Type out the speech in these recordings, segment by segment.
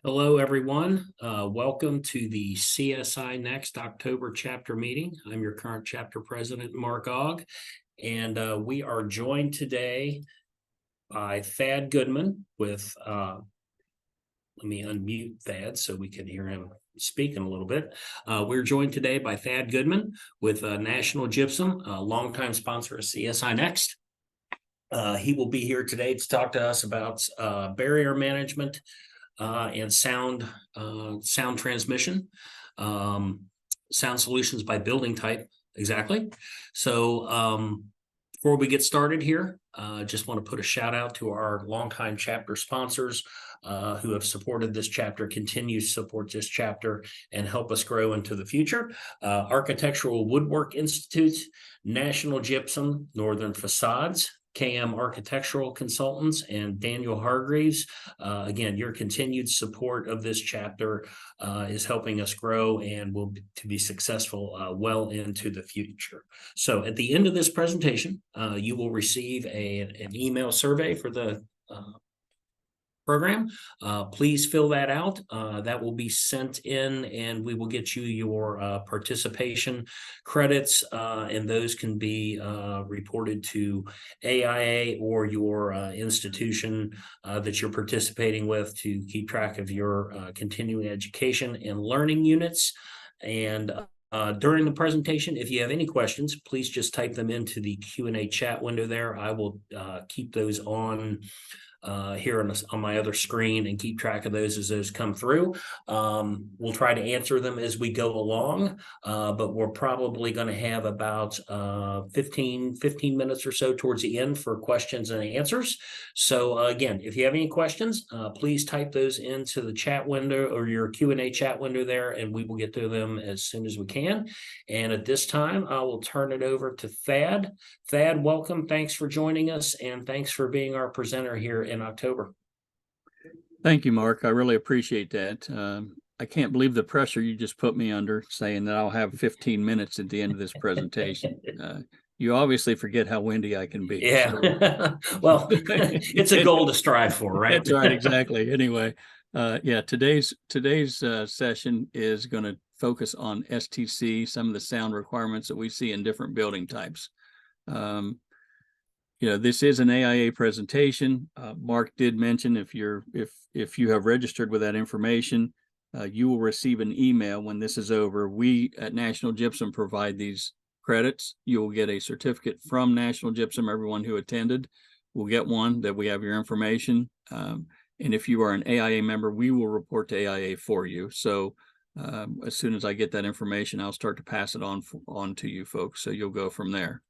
Hello, everyone. Welcome to the CSINext October chapter meeting. I'm your current chapter president, Mark Ogg, and we are joined today by Thad Goodman with, let me unmute Thad so we can hear him speaking a little bit. We're joined today by Thad Goodman with National Gypsum, a longtime sponsor of CSINext. He will be here today to talk to us about barrier management and sound transmission, sound solutions by building type. Exactly. So before we get started here, just want to put a shout out to our longtime chapter sponsors who have supported this chapter, continue to support this chapter, and help us grow into the future. Architectural Woodwork Institute, National Gypsum, Northern Facades, KM Architectural Consultants, and Daniel Hargreaves. Again, your continued support of this chapter is helping us grow and will be successful well into the future. So at the end of this presentation, you will receive an email survey for the program. Please fill that out. That will be sent in and we will get you your participation credits, and those can be reported to AIA or your institution that you're participating with to keep track of your continuing education and learning units. And during the presentation, if you have any questions, please just type them into the Q&A chat window there. I will keep those on here on my other screen and keep track of those as those come through. We'll try to answer them as we go along, but we're probably going to have about 15 minutes or so towards the end for questions and answers. So again, if you have any questions, please type those into the chat window or your Q&A chat window there, and we will get to them as soon as we can. And at this time, I will turn it over to Thad. Thad, welcome. Thanks for joining us, and thanks for being our presenter here in October. Thank you, Mark. I really appreciate that. I can't believe the pressure you just put me under, saying that I'll have 15 minutes at the end of this presentation. You obviously forget how windy I can be. Yeah. So. Well, it's a goal to strive for, right? That's right. Exactly. Anyway, yeah, today's session is going to focus on STC, some of the sound requirements that we see in different building types. This is an AIA presentation. Mark did mention if you have registered with that information, you will receive an email when this is over. We at National Gypsum provide these credits. You will get a certificate from National Gypsum. Everyone who attended will get one that we have your information. And if you are an AIA member, we will report to AIA for you. So as soon as I get that information, I'll start to pass it on to you folks. So you'll go from there.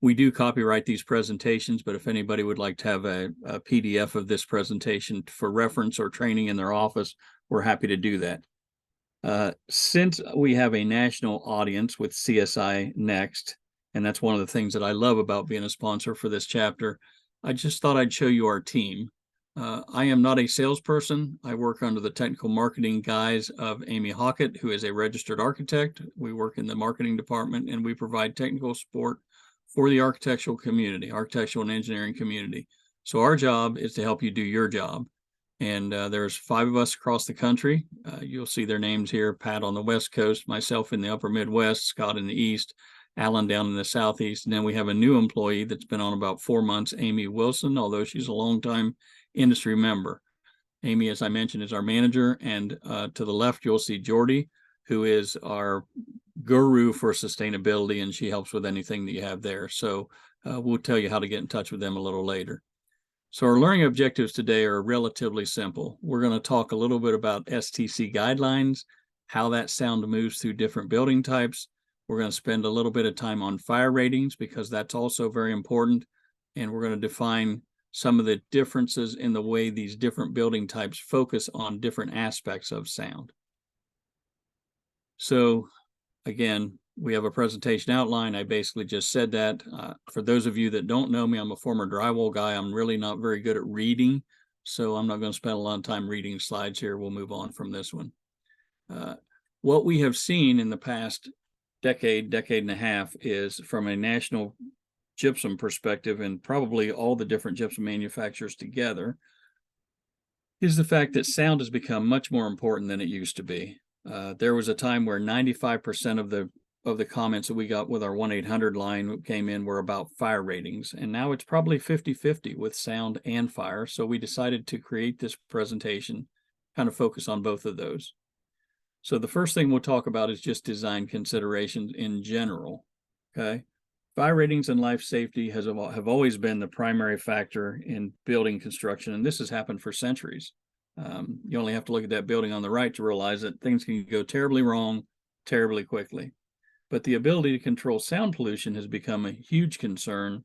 We do copyright these presentations, but if anybody would like to have a PDF of this presentation for reference or training in their office, we're happy to do that. Since we have a national audience with CSINext, and that's one of the things that I love about being a sponsor for this chapter, I just thought I'd show you our team. I am not a salesperson. I work under the technical marketing guise of Amy Hockett, who is a registered architect. We work in the marketing department, and we provide technical support for the architectural community, architectural and engineering community. So our job is to help you do your job. And there's 5 of us across the country. You'll see their names here: Pat on the West Coast, myself in the upper Midwest, Scott in the East, Alan down in the Southeast. And then we have a new employee that's been on about 4 months, Amy Wilson, although she's a longtime industry member. Amy, as I mentioned, is our manager. And to the left, you'll see Jordy, who is our guru for sustainability, and she helps with anything that you have there. So we'll tell you how to get in touch with them a little later. So our learning objectives today are relatively simple. We're going to talk a little bit about STC guidelines, how that sound moves through different building types. We're going to spend a little bit of time on fire ratings because that's also very important. And we're going to define some of the differences in the way these different building types focus on different aspects of sound. So again, we have a presentation outline. I basically just said that. For those of you that don't know me, I'm a former drywall guy. I'm really not very good at reading, so I'm not going to spend a lot of time reading slides here. We'll move on from this one. What we have seen in the past decade and a half is, from a national gypsum perspective, and probably all the different gypsum manufacturers together, is the fact that sound has become much more important than it used to be. There was a time where 95% of the comments that we got with our 1-800 line came in were about fire ratings, and now it's probably 50-50 with sound and fire. So we decided to create this presentation, kind of focus on both of those. So the first thing we'll talk about is just design considerations in general. Okay. Fire ratings and life safety have always been the primary factor in building construction, and this has happened for centuries. You only have to look at that building on the right to realize that things can go terribly wrong terribly quickly. But the ability to control sound pollution has become a huge concern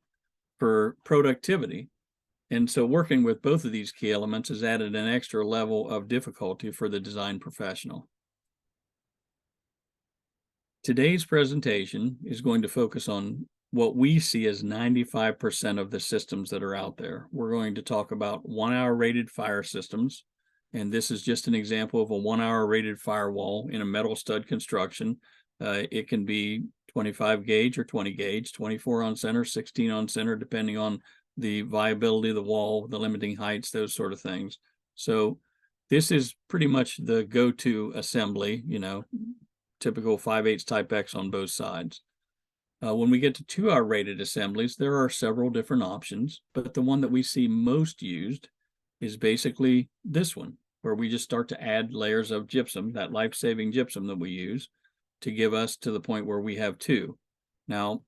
for productivity. And so working with both of these key elements has added an extra level of difficulty for the design professional. Today's presentation is going to focus on what we see as 95% of the systems that are out there. We're going to talk about 1-hour rated fire systems. And this is just an example of a 1-hour rated firewall in a metal stud construction. It can be 25 gauge or 20 gauge, 24 on center, 16 on center, depending on the viability of the wall, the limiting heights, those sort of things. So this is pretty much the go-to assembly, typical 5/8 type X on both sides. When we get to 2-hour rated assemblies, there are several different options, but the one that we see most used is basically this one, where we just start to add layers of gypsum, that life-saving gypsum that we use, to give us to the point where we have 2. Now,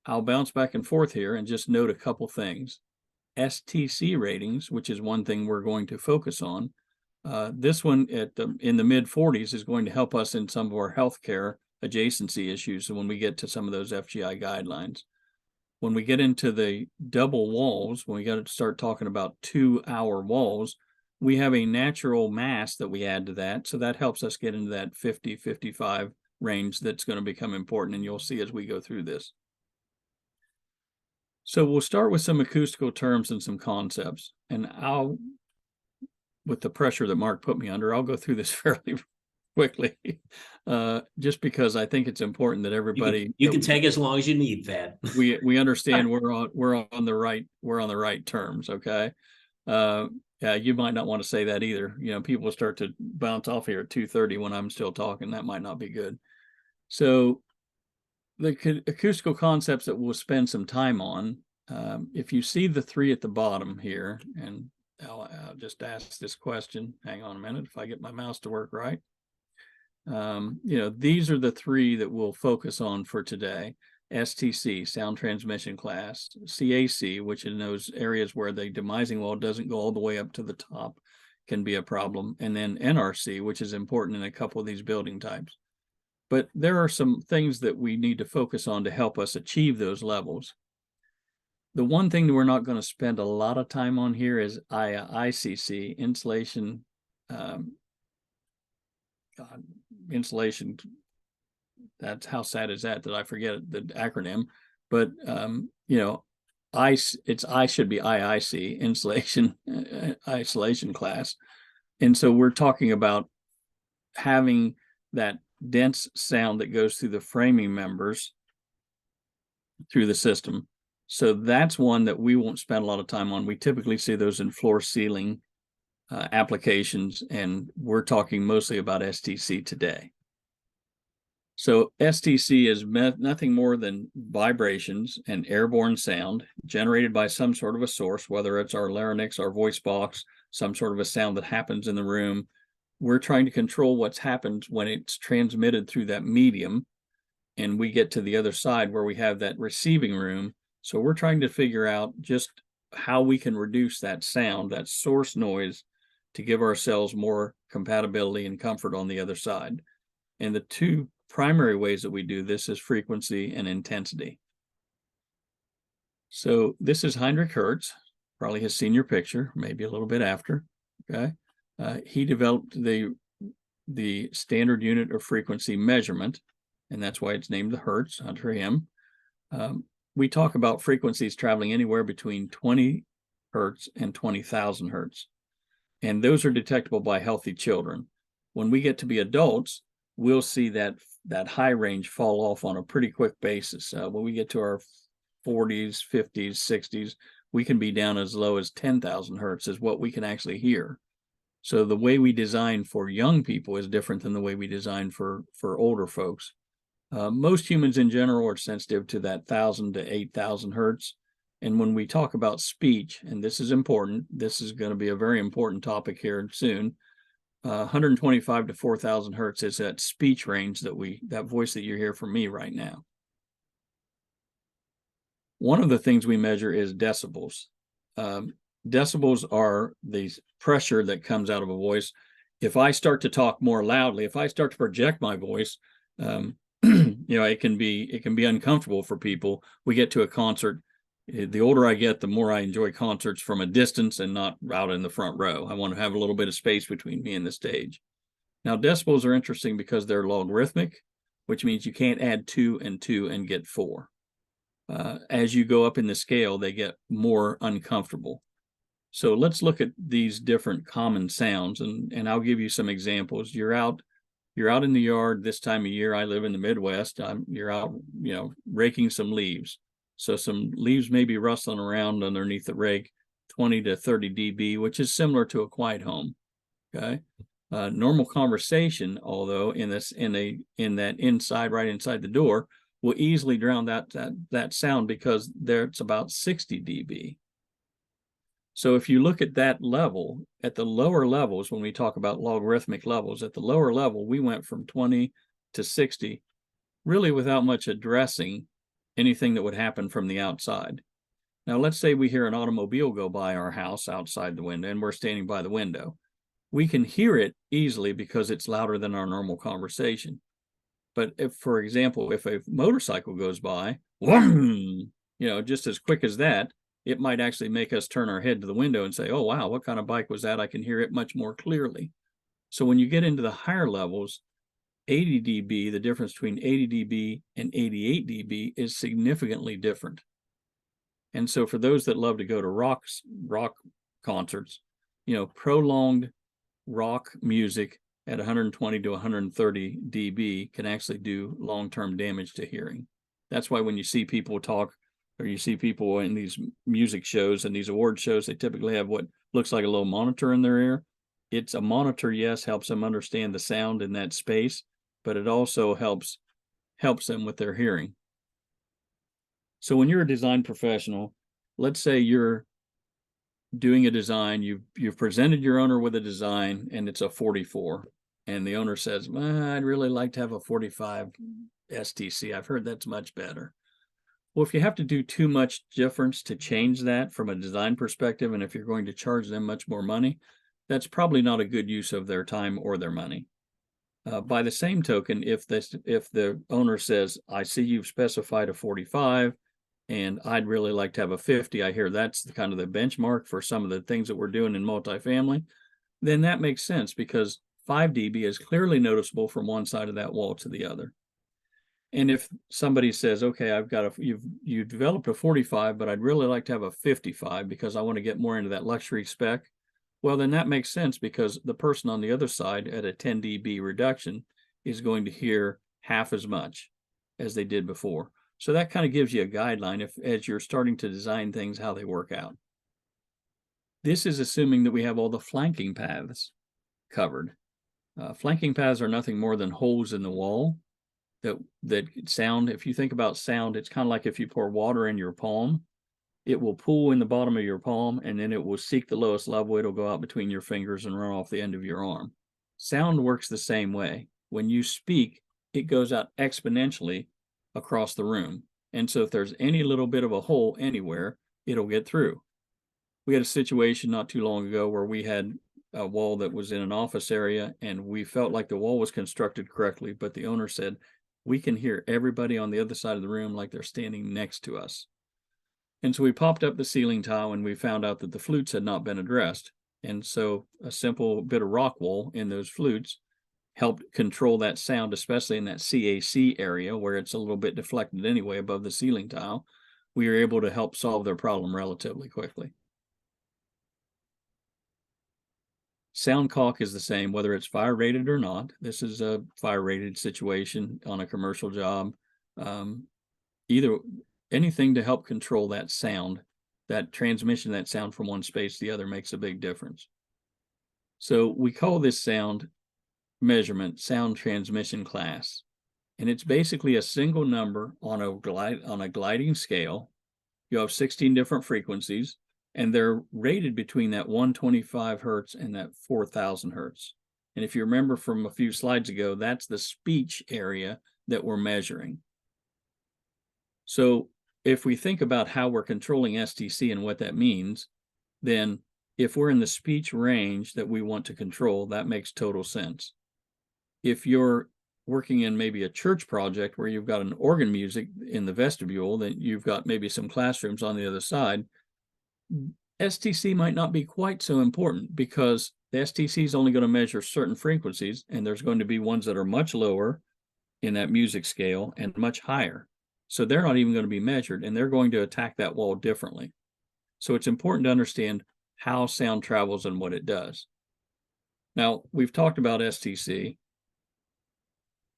I'll bounce back and forth here and just note a couple things. STC ratings, which is one thing we're going to focus on, this one in the mid-40s is going to help us in some of our healthcare adjacency issues. So when we get to some of those FGI guidelines, when we get into the double walls, when we got to start talking about 2-hour walls, we have a natural mass that we add to that. So that helps us get into that 50-55 range that's going to become important, and you'll see as we go through this. So we'll start with some acoustical terms and some concepts, and with the pressure that Mark put me under, I'll go through this fairly quickly, just because I think it's important that everybody you can take as long as you need, Thad. we understand we're on the right terms. Okay. Yeah, you might not want to say that either. People start to bounce off here at 2:30 when I'm still talking. That might not be good. So the acoustical concepts that we'll spend some time on, if you see the 3 at the bottom here, and I'll just ask this question. Hang on a minute if I get my mouse to work right. These are the 3 that we'll focus on for today. STC, sound transmission class, CAC, which in those areas where the demising wall doesn't go all the way up to the top can be a problem, and then NRC, which is important in a couple of these building types. But there are some things that we need to focus on to help us achieve those levels. The one thing that we're not going to spend a lot of time on here is ICC, insulation, insulation. That's how sad is that I forget the acronym, but I should be IIC, insulation isolation class. And so we're talking about having that dense sound that goes through the framing members through the system. So that's one that we won't spend a lot of time on. We typically see those in floor ceiling applications, and we're talking mostly about STC today. So STC is nothing more than vibrations and airborne sound generated by some sort of a source, whether it's our larynx, our voice box, some sort of a sound that happens in the room. We're trying to control what's happened when it's transmitted through that medium, and we get to the other side where we have that receiving room. So we're trying to figure out just how we can reduce that sound, that source noise, to give ourselves more compatibility and comfort on the other side. And the 2 primary ways that we do this is frequency and intensity. So this is Heinrich Hertz, probably his senior picture, maybe a little bit after. Okay, he developed the standard unit of frequency measurement, and that's why it's named the Hertz after him. We talk about frequencies traveling anywhere between 20 hertz and 20,000 hertz, and those are detectable by healthy children. When we get to be adults, we'll see that high range fall off on a pretty quick basis. When we get to our 40s, 50s, 60s, we can be down as low as 10,000 hertz is what we can actually hear. So the way we design for young people is different than the way we design for older folks. Most humans in general are sensitive to that 1,000 to 8,000 hertz. And when we talk about speech, and this is important, this is going to be a very important topic here soon. 125 to 4,000 hertz is that speech range that voice that you hear from me right now. One of the things we measure is decibels. Decibels are the pressure that comes out of a voice. If I start to talk more loudly, if I start to project my voice, it can be uncomfortable for people. We get to a concert. The older I get, the more I enjoy concerts from a distance and not out in the front row. I want to have a little bit of space between me and the stage. Now, decibels are interesting because they're logarithmic, which means you can't add 2 and 2 and get 4. As you go up in the scale, they get more uncomfortable. So let's look at these different common sounds, and I'll give you some examples. You're out in the yard this time of year. I live in the Midwest. You're out, raking some leaves. So some leaves may be rustling around underneath the rake, 20 to 30 dB, which is similar to a quiet home. Okay. Normal conversation, although in that inside, right inside the door, will easily drown that sound because it's about 60 dB. So if you look at that level, at the lower levels, when we talk about logarithmic levels, at the lower level, we went from 20 to 60, really without much addressing anything that would happen from the outside. Now, let's say we hear an automobile go by our house outside the window, and we're standing by the window. We can hear it easily because it's louder than our normal conversation. But if, for example, if a motorcycle goes by, just as quick as that, it might actually make us turn our head to the window and say, oh, wow, what kind of bike was that? I can hear it much more clearly. So when you get into the higher levels, 80 dB, the difference between 80 dB and 88 dB is significantly different. And so for those that love to go to rock concerts, prolonged rock music at 120 to 130 dB can actually do long-term damage to hearing. That's why when you see people talk, or you see people in these music shows and these award shows, they typically have what looks like a little monitor in their ear. It's a monitor, yes, helps them understand the sound in that space, but it also helps them with their hearing. So when you're a design professional, let's say you're doing a design, you've presented your owner with a design and it's a 44, and the owner says, I'd really like to have a 45 STC. I've heard that's much better. Well, if you have to do too much difference to change that from a design perspective, and if you're going to charge them much more money, that's probably not a good use of their time or their money. By the same token, if the owner says, I see you've specified a 45 and I'd really like to have a 50, I hear that's the kind of the benchmark for some of the things that we're doing in multifamily, then that makes sense because 5 dB is clearly noticeable from one side of that wall to the other. And if somebody says, okay, you've developed a 45, but I'd really like to have a 55 because I want to get more into that luxury spec, well, then that makes sense because the person on the other side at a 10 dB reduction is going to hear half as much as they did before. So that kind of gives you a guideline as you're starting to design things, how they work out. This is assuming that we have all the flanking paths covered. Flanking paths are nothing more than holes in the wall that sound. If you think about sound, it's kind of like if you pour water in your palm, it will pool in the bottom of your palm and then it will seek the lowest level. It'll go out between your fingers and run off the end of your arm. Sound works the same way. When you speak, it goes out exponentially across the room. And so if there's any little bit of a hole anywhere, it'll get through. We had a situation not too long ago where we had a wall that was in an office area and we felt like the wall was constructed correctly, but the owner said, we can hear everybody on the other side of the room like they're standing next to us. And so we popped up the ceiling tile and we found out that the flutes had not been addressed. And so a simple bit of rock wool in those flutes helped control that sound, especially in that CAC area where it's a little bit deflected anyway above the ceiling tile. We were able to help solve their problem relatively quickly. Sound caulk is the same, whether it's fire rated or not. This is a fire rated situation on a commercial job. Anything to help control that sound, that transmission, that sound from one space to the other makes a big difference. So we call this sound measurement sound transmission class. And it's basically a single number on a gliding scale. You have 16 different frequencies, and they're rated between that 125 hertz and that 4,000 hertz. And if you remember from a few slides ago, that's the speech area that we're measuring. So if we think about how we're controlling STC and what that means, then if we're in the speech range that we want to control, that makes total sense. If you're working in maybe a church project where you've got an organ music in the vestibule, then you've got maybe some classrooms on the other side, STC might not be quite so important, because the STC is only going to measure certain frequencies, and there's going to be ones that are much lower in that music scale and much higher. So they're not even going to be measured, and they're going to attack that wall differently. So it's important to understand how sound travels and what it does. Now, we've talked about STC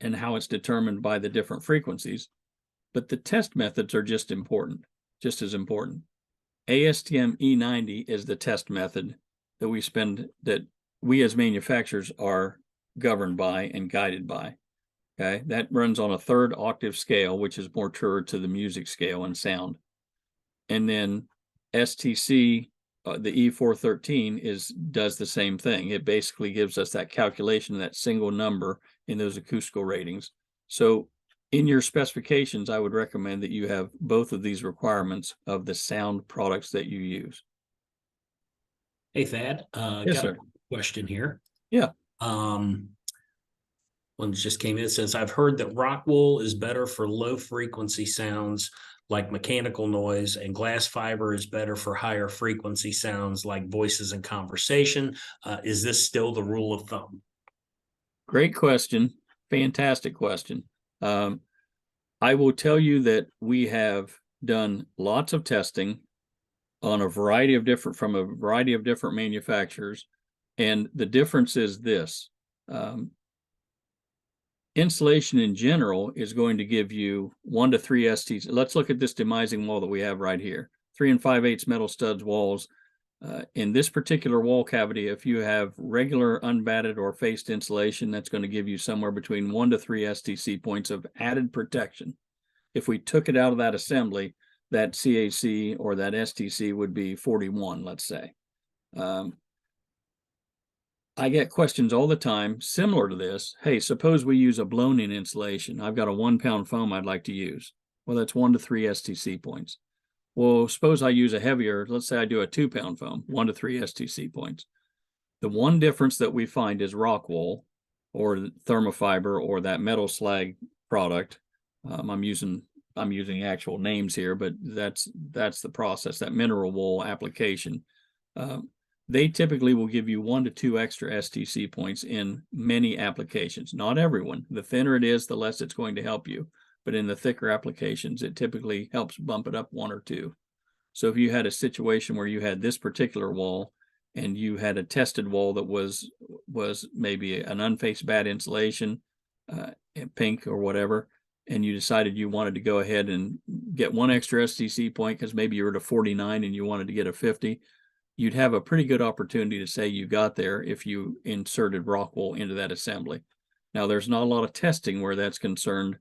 and how it's determined by the different frequencies, but the test methods are just as important. ASTM E90 is the test method that we as manufacturers are governed by and guided by. Okay, that runs on a 3rd octave scale, which is more truer to the music scale and sound. And then STC, the E413 does the same thing. It basically gives us that calculation, that single number in those acoustical ratings. So in your specifications, I would recommend that you have both of these requirements of the sound products that you use. Hey, Thad, Yes, got sir. a question here. Yeah. One just came in. It says, I've heard that rock wool is better for low frequency sounds like mechanical noise, and glass fiber is better for higher frequency sounds like voices and conversation. Is this still the rule of thumb? Great question. Fantastic question. I will tell you that we have done lots of testing on from a variety of different manufacturers. And the difference is this. Insulation in general is going to give you 1 to 3 STs. Let's look at this demising wall that we have right here. 3 5/8 metal studs walls. In this particular wall cavity, if you have regular unbatted or faced insulation, that's going to give you somewhere between 1 to 3 STC points of added protection. If we took it out of that assembly, that CAC or that STC would be 41, let's say. I get questions all the time similar to this. Hey, suppose we use a blown-in insulation. I've got a 1 pound foam I'd like to use. Well, that's 1 to 3 STC points. Well, suppose I use a heavier, let's say I do a 2 pound foam, 1 to 3 STC points. The one difference that we find is rock wool or thermofiber or that metal slag product. I'm using actual names here, but that's the process, that mineral wool application. They typically will give you 1 to 2 extra STC points in many applications. Not everyone. The thinner it is, the less it's going to help you. But in the thicker applications, it typically helps bump it up 1 or 2. So if you had a situation where you had this particular wall and you had a tested wall that was maybe an unfaced bad insulation, pink or whatever, and you decided you wanted to go ahead and get 1 extra STC point because maybe you were at a 49 and you wanted to get a 50, you'd have a pretty good opportunity to say you got there if you inserted rock wool into that assembly. Now, there's not a lot of testing where that's concerned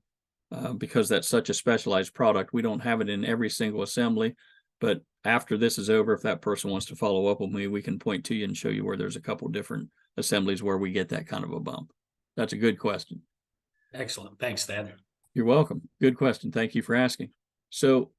because that's such a specialized product. We don't have it in every single assembly, but after this is over, if that person wants to follow up with me, we can point to you and show you where there's a couple different assemblies where we get that kind of a bump. That's a good question. Excellent. Thanks, Thad. You're welcome. Good question. Thank you for asking. So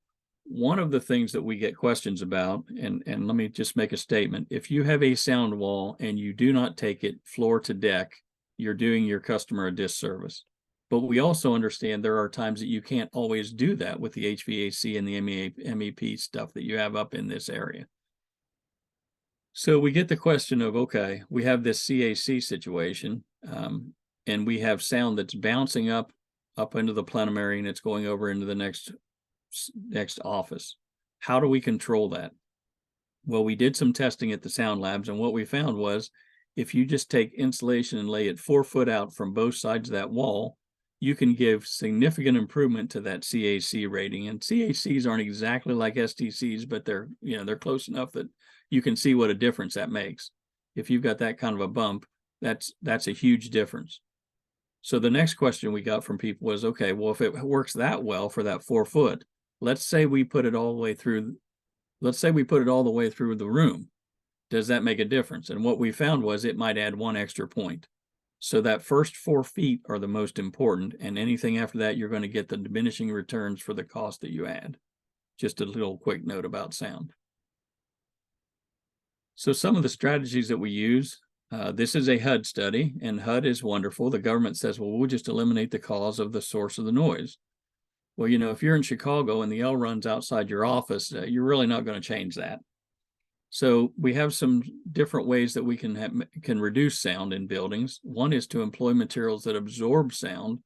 one of the things that we get questions about, and let me just make a statement. If you have a sound wall and you do not take it floor to deck, you're doing your customer a disservice. But we also understand there are times that you can't always do that with the HVAC and the MEP stuff that you have up in this area. So we get the question of, okay, we have this CAC situation, and we have sound that's bouncing up into the plenary and it's going over into the next office. How do we control that? Well, we did some testing at the sound labs, and what we found was if you just take insulation and lay it 4 foot out from both sides of that wall, you can give significant improvement to that CAC rating. And CACs aren't exactly like STCs, but they're close enough that you can see what a difference that makes. If you've got that kind of a bump, that's a huge difference. So the next question we got from people was, okay, well, if it works that well for that 4 foot, let's say we put it all the way through, the room. Does that make a difference? And what we found was it might add 1 extra point. So that first 4 feet are the most important, and anything after that, you're going to get the diminishing returns for the cost that you add. Just a little quick note about sound. So some of the strategies that we use, this is a HUD study, and HUD is wonderful. The government says, well, we'll just eliminate the cause of the source of the noise. Well, you know, if you're in Chicago and the L runs outside your office, you're really not going to change that. So we have some different ways that we can reduce sound in buildings. One is to employ materials that absorb sound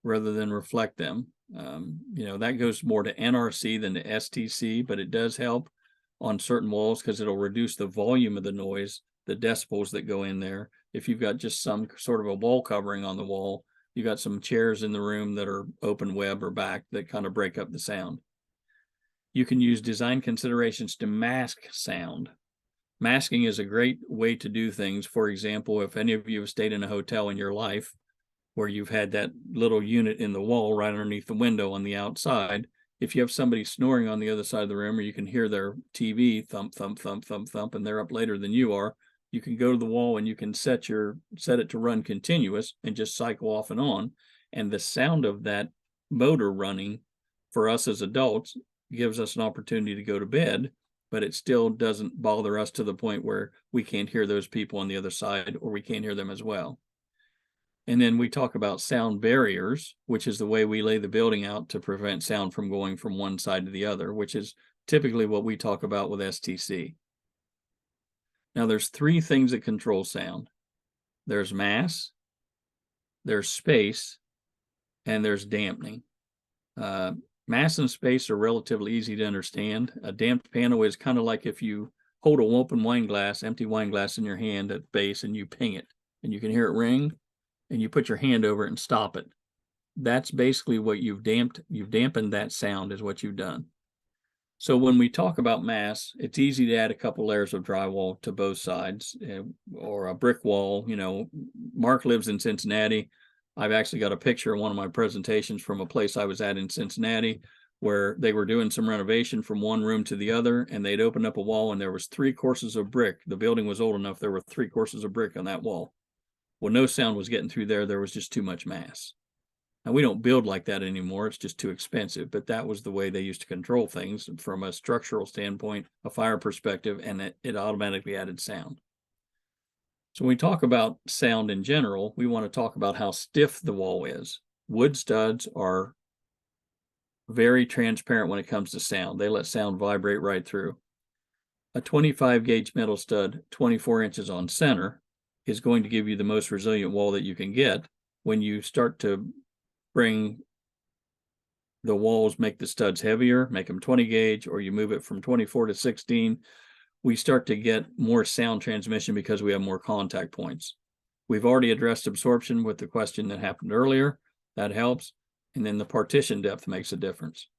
rather than reflect them. You know, that goes more to NRC than to STC, but it does help on certain walls because it'll reduce the volume of the noise, the decibels that go in there. If you've got just some sort of a wall covering on the wall, you got some chairs in the room that are open web or back that kind of break up the sound. You can use design considerations to mask sound. Masking is a great way to do things. For example, if any of you have stayed in a hotel in your life where you've had that little unit in the wall right underneath the window on the outside, if you have somebody snoring on the other side of the room, or you can hear their TV thump, thump, thump, thump, thump, and they're up later than you are, you can go to the wall and you can set it to run continuous and just cycle off and on. And the sound of that motor running for us as adults gives us an opportunity to go to bed, but it still doesn't bother us to the point where we can't hear those people on the other side, or we can't hear them as well. And then we talk about sound barriers, which is the way we lay the building out to prevent sound from going from one side to the other, which is typically what we talk about with STC. Now, there's 3 things that control sound. There's mass, there's space, and there's dampening. Mass and space are relatively easy to understand. A damped panel is kind of like if you hold an open wine glass, empty wine glass in your hand at base, and you ping it, and you can hear it ring, and you put your hand over it and stop it. That's basically what you've dampened that sound is what you've done. So when we talk about mass, it's easy to add a couple layers of drywall to both sides, or a brick wall. You know, Mark lives in Cincinnati. I've actually got a picture in one of my presentations from a place I was at in Cincinnati where they were doing some renovation from one room to the other, and they'd opened up a wall and there was 3 courses of brick. The building was old enough, there were 3 courses of brick on that wall. Well, no sound was getting through there. There was just too much mass. Now, we don't build like that anymore. It's just too expensive, but that was the way they used to control things from a structural standpoint, a fire perspective, and it automatically added sound. So when we talk about sound in general, we want to talk about how stiff the wall is. Wood studs are very transparent when it comes to sound. They let sound vibrate right through. A 25 gauge metal stud, 24 inches on center, is going to give you the most resilient wall that you can get. When you start to bring the walls, make the studs heavier, make them 20 gauge, or you move it from 24 to 16, we start to get more sound transmission because we have more contact points. We've already addressed absorption with the question that happened earlier. That helps. And then the partition depth makes a difference.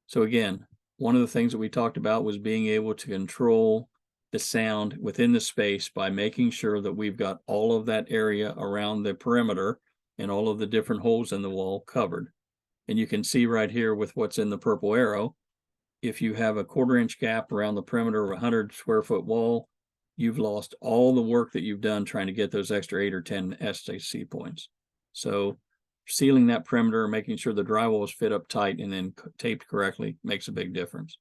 So again, one of the things that we talked about was being able to control the sound within the space by making sure that we've got all of that area around the perimeter and all of the different holes in the wall covered. And you can see right here with what's in the purple arrow, if you have a 1/4 inch gap around the perimeter of a 100 square foot wall, you've lost all the work that you've done trying to get those extra 8 or 10 STC points. So sealing that perimeter, making sure the drywall is fit up tight and then taped correctly makes a big difference.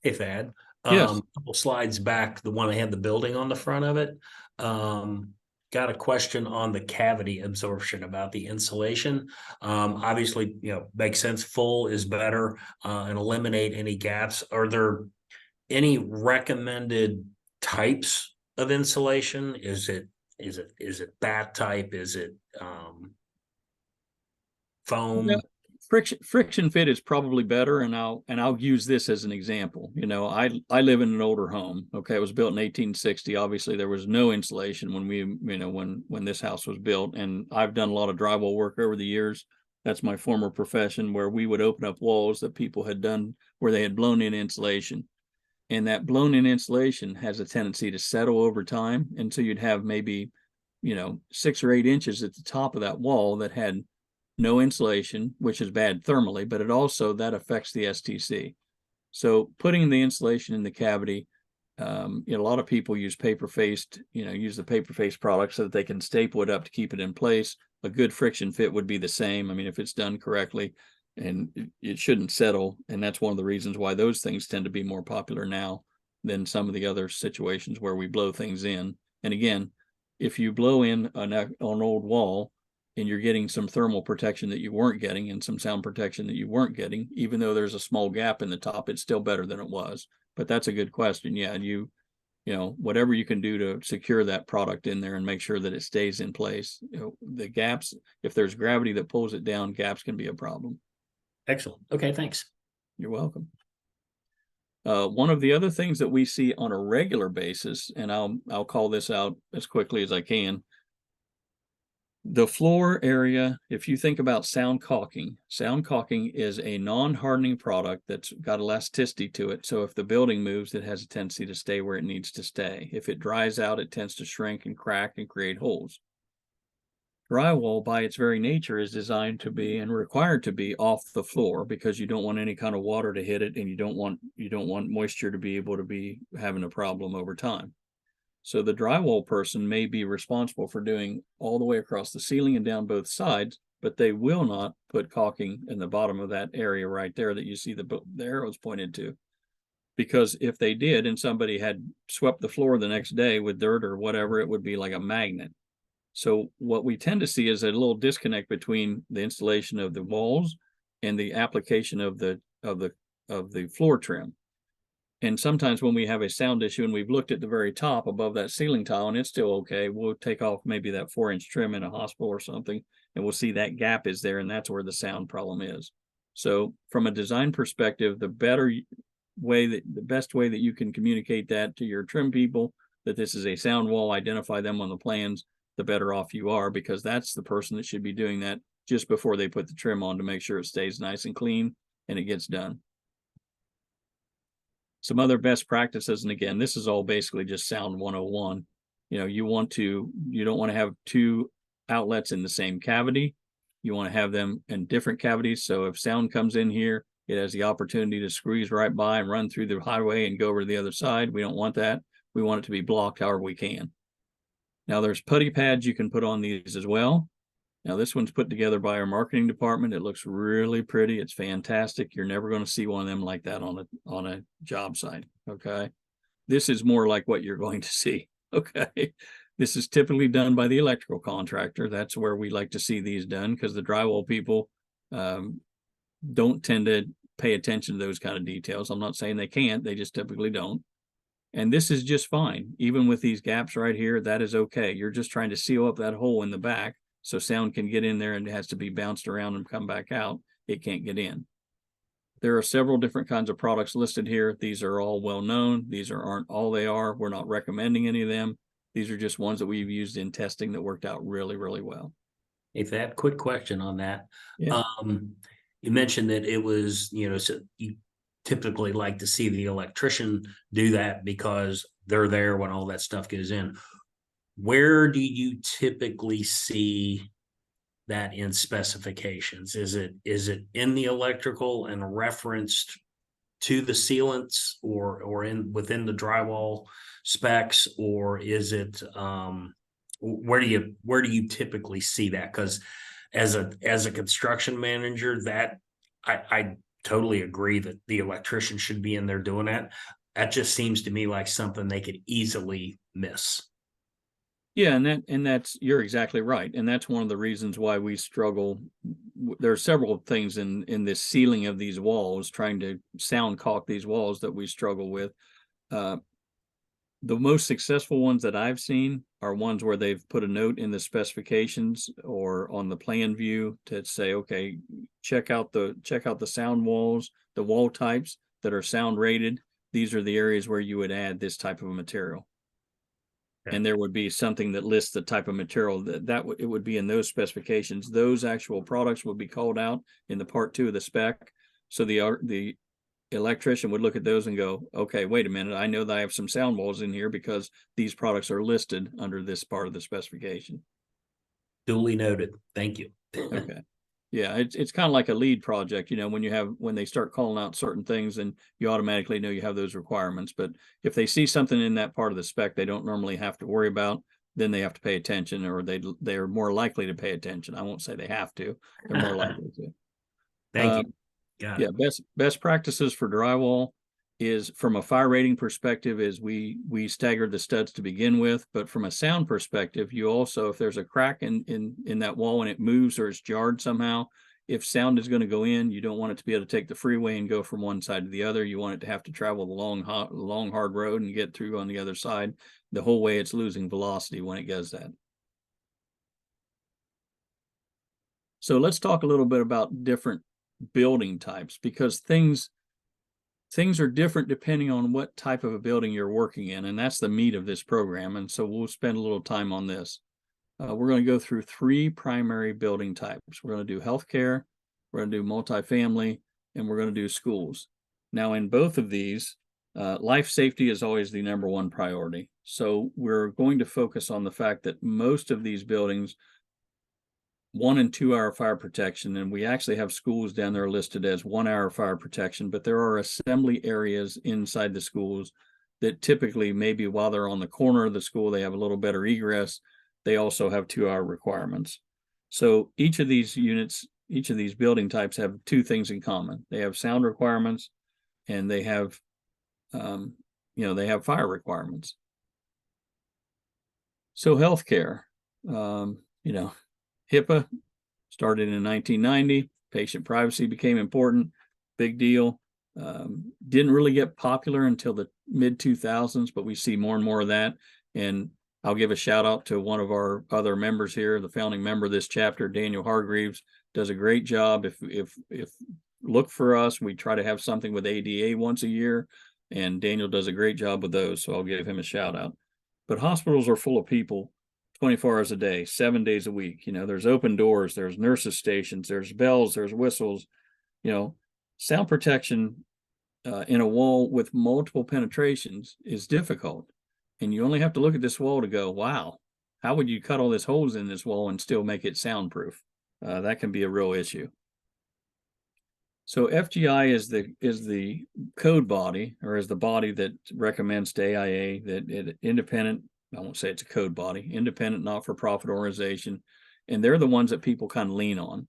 Hey, Thad. Yes. A couple slides back, the one that had the building on the front of it. Got a question on the cavity absorption about the insulation. Obviously, you know, makes sense. Full is better, and eliminate any gaps. Are there any recommended types of insulation? Is it that type? Is it foam? Yeah. Friction fit is probably better, and I'll use this as an example. You know, I live in an older home. Okay, it was built in 1860. Obviously, there was no insulation when this house was built, and I've done a lot of drywall work over the years. That's my former profession, where we would open up walls that people had done where they had blown in insulation. And that blown in insulation has a tendency to settle over time. And so you'd have maybe, 6 or 8 inches at the top of that wall that had no insulation, which is bad thermally, but it also, that affects the STC. So putting the insulation in the cavity, a lot of people use paper-faced, use the paper-faced product so that they can staple it up to keep it in place. A good friction fit would be the same. I mean, if it's done correctly, and it shouldn't settle. And that's one of the reasons why those things tend to be more popular now than some of the other situations where we blow things in. And again, if you blow in an old wall and you're getting some thermal protection that you weren't getting and some sound protection that you weren't getting, even though there's a small gap in the top, it's still better than it was. But that's a good question. Yeah, whatever you can do to secure that product in there and make sure that it stays in place. The gaps, if there's gravity that pulls it down, gaps can be a problem. Excellent. Okay, thanks. You're welcome. One of the other things that we see on a regular basis, and I'll call this out as quickly as I can. The floor area, if you think about sound caulking is a non-hardening product that's got elasticity to it. So if the building moves, it has a tendency to stay where it needs to stay. If it dries out, it tends to shrink and crack and create holes. Drywall, by its very nature, is designed to be and required to be off the floor because you don't want any kind of water to hit it, and you don't want moisture to be able to be having a problem over time. So the drywall person may be responsible for doing all the way across the ceiling and down both sides, but they will not put caulking in the bottom of that area right there that you see the arrows pointed to. Because if they did and somebody had swept the floor the next day with dirt or whatever, it would be like a magnet. So what we tend to see is a little disconnect between the installation of the walls and the application of the floor trim. And sometimes when we have a sound issue and we've looked at the very top above that ceiling tile and it's still okay, we'll take off maybe that 4-inch trim in a hospital or something, and we'll see that gap is there, and that's where the sound problem is. So from a design perspective, the best way that you can communicate that to your trim people, that this is a sound wall, identify them on the plans, the better off you are, because that's the person that should be doing that just before they put the trim on to make sure it stays nice and clean and it gets done. Some other best practices, and again, this is all basically just sound 101. You don't want to have 2 outlets in the same cavity. You want to have them in different cavities. So if sound comes in here, it has the opportunity to squeeze right by and run through the highway and go over to the other side. We don't want that. We want it to be blocked however we can. Now there's putty pads you can put on these as well. Now this one's put together by our marketing department. It looks really pretty. It's fantastic. You're never going to see one of them like that on a job site. Okay. This is more like what you're going to see. Okay. This is typically done by the electrical contractor. That's where we like to see these done, because the drywall people don't tend to pay attention to those kind of details. I'm not saying they can't, they just typically don't. And this is just fine. Even with these gaps right here, that is okay. You're just trying to seal up that hole in the back so sound can get in there, and it has to be bounced around and come back out. It can't get in. There are several different kinds of products listed here. These are all well known. These aren't all they are. We're not recommending any of them. These are just ones that we've used in testing that worked out really, really well. If that quick question on that, Yeah. You mentioned that it was, so you typically like to see the electrician do that because they're there when all that stuff goes in. Where do you typically see that in specifications? Is it in the electrical and referenced to the sealants or within the drywall specs, or is it where do you typically see that? Because as a construction manager, that I totally agree that the electrician should be in there doing that. That just seems to me like something they could easily miss. Yeah, and that's you're exactly right, and that's one of the reasons why we struggle. There are several things in this sealing of these walls, trying to sound caulk these walls, that we struggle with. The most successful ones that I've seen are ones where they've put a note in the specifications or on the plan view to say, okay, check out the sound walls, the wall types that are sound rated. These are the areas where you would add this type of a material. Okay. And there would be something that lists the type of material it would be in those specifications. Those actual products would be called out in the part 2 of the spec. So the electrician would look at those and go, okay, wait a minute, I know that I have some sound walls in here because these products are listed under this part of the specification. Duly noted. Thank you. Okay. Yeah, it's kind of like a lead project, when they start calling out certain things, and you automatically know you have those requirements. But if they see something in that part of the spec they don't normally have to worry about, then they have to pay attention, or they're more likely to pay attention. I won't say they have to, they're more likely to. Thank you. Got it. Yeah, best practices for drywall is, from a fire rating perspective, is we staggered the studs to begin with, but from a sound perspective, you also, if there's a crack in that wall and it moves or it's jarred somehow, if sound is going to go in, you don't want it to be able to take the freeway and go from one side to the other. You want it to have to travel the long hard road and get through on the other side. The whole way it's losing velocity when it does that. So let's talk a little bit about different building types, because things are different depending on what type of a building you're working in, and that's the meat of this program. And so we'll spend a little time on this. We're going to go through 3 primary building types. We're going to do healthcare, we're going to do multifamily, and we're going to do schools. Now, in both of these, life safety is always the #1 priority. So we're going to focus on the fact that most of these buildings 1 and 2 hour fire protection, and we actually have schools down there listed as 1 hour fire protection, but there are assembly areas inside the schools that typically, maybe while they're on the corner of the school, they have a little better egress. They also have 2 hour requirements. So each of these units, each of these building types have 2 things in common. They have sound requirements, and they have, they have fire requirements. So healthcare, HIPAA started in 1990. Patient privacy became important. Big deal. Didn't really get popular until the mid-2000s, but we see more and more of that. And I'll give a shout out to one of our other members here, the founding member of this chapter, Daniel Hargreaves, does a great job. If look for us, we try to have something with ADA once a year, and Daniel does a great job with those, so I'll give him a shout out. But hospitals are full of people 24 hours a day, 7 days a week. There's open doors, there's nurses stations, there's bells, there's whistles. Sound protection in a wall with multiple penetrations is difficult. And you only have to look at this wall to go, wow, how would you cut all these holes in this wall and still make it soundproof? That can be a real issue. So FGI is the code body, or is the body that recommends to AIA that independent, I won't say it's a code body, independent not-for-profit organization, and they're the ones that people kind of lean on.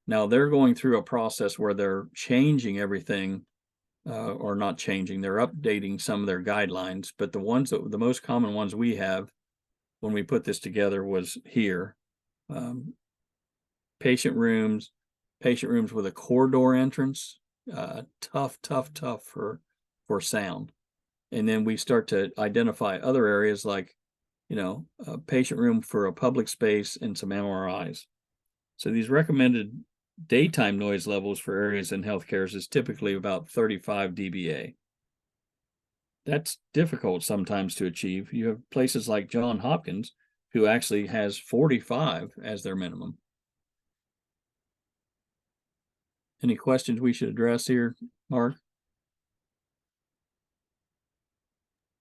Now they're going through a process where they're changing everything, or not changing, they're updating some of their guidelines, but the most common ones we have when we put this together was here. Patient rooms with a corridor entrance, tough for sound. And then we start to identify other areas like, a patient room for a public space and some MRIs. So these recommended daytime noise levels for areas in healthcare is typically about 35 dBA. That's difficult sometimes to achieve. You have places like Johns Hopkins who actually has 45 as their minimum. Any questions we should address here, Mark?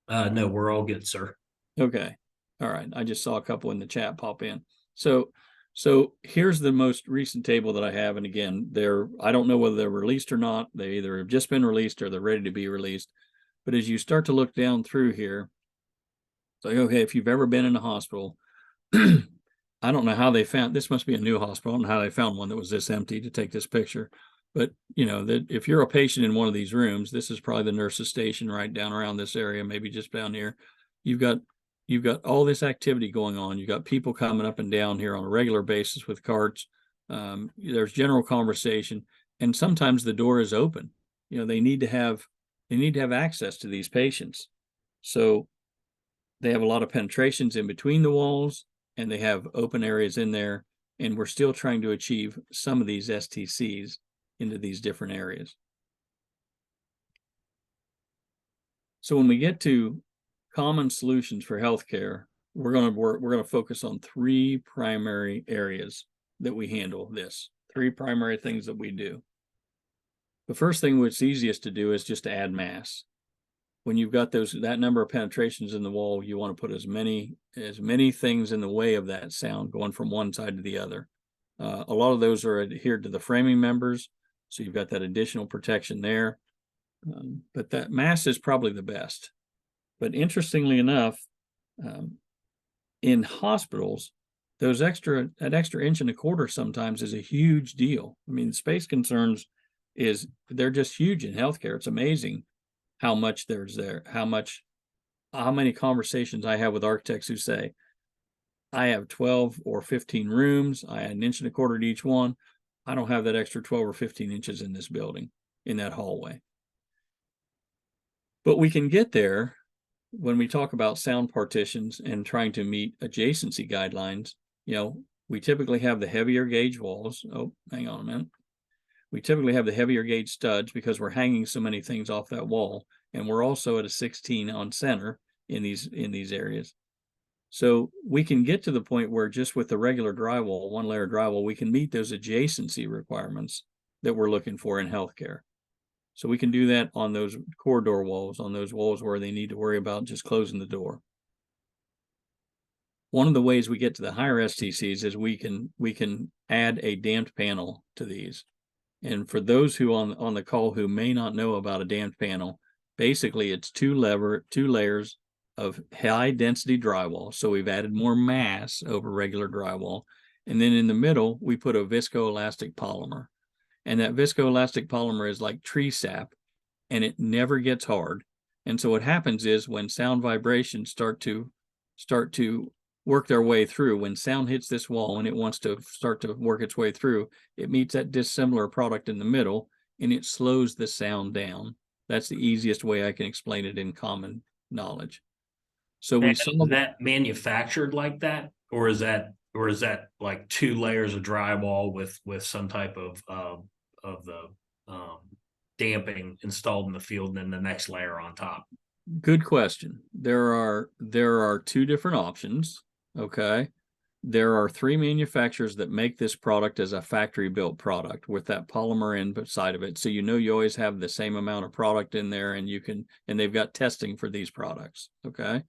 No, we're all good, sir. Okay. All right. I just saw a couple in the chat pop in. So here's the most recent table that I have. And again, I don't know whether they're released or not. They either have just been released or they're ready to be released. But as you start to look down through here, it's like, okay, if you've ever been in a hospital, I don't know how they found, this must be a new hospital. I don't know how they found one that was this empty to take this picture. But that if you're a patient in one of these rooms, this is probably the nurse's station right down around this area, maybe just down here. You've got all this activity going on. You've got people coming up and down here on a regular basis with carts. There's general conversation, and sometimes the door is open. They need to have access to these patients. So they have a lot of penetrations in between the walls, and they have open areas in there. And we're still trying to achieve some of these STCs into these different areas. So when we get to common solutions for healthcare, we're going to focus on 3 primary areas that we handle this. 3 primary things that we do. The first thing that's easiest to do is just to add mass. When you've got that number of penetrations in the wall, you want to put as many things in the way of that sound going from one side to the other. A lot of those are adhered to the framing members, so you've got that additional protection there. But that mass is probably the best. But interestingly enough, in hospitals, that extra 1.25 inches sometimes is a huge deal. I mean, space concerns they're just huge in healthcare. It's amazing how much there's there, how many conversations I have with architects who say, I have 12 or 15 rooms, I had 1.25 inches to each one. I don't have that extra 12 or 15 inches in this building, in that hallway. But we can get there when we talk about sound partitions and trying to meet adjacency guidelines. We typically have the heavier gauge walls. Oh, hang on a minute. We typically have the heavier gauge studs because we're hanging so many things off that wall. And we're also at a 16 on center in these areas. So we can get to the point where just with the regular drywall, 1-layer drywall, we can meet those adjacency requirements that we're looking for in healthcare. So we can do that on those corridor walls, on those walls where they need to worry about just closing the door. One of the ways we get to the higher STCs is we can add a damped panel to these. And for those who on the call who may not know about a damped panel, basically it's two layers of high density drywall. So we've added more mass over regular drywall. And then in the middle, we put a viscoelastic polymer. And that viscoelastic polymer is like tree sap, and it never gets hard. And so what happens is when sound vibrations start to work their way through, when sound hits this wall and it wants to start to work its way through, it meets that dissimilar product in the middle and it slows the sound down. That's the easiest way I can explain it in common knowledge. So is that manufactured like that, or is that like 2 layers of drywall with some type of the damping installed in the field and then the next layer on top? Good question. There are 2 different options. Okay. There are 3 manufacturers that make this product as a factory built product with that polymer inside of it. So you always have the same amount of product in there, and they've got testing for these products. Okay.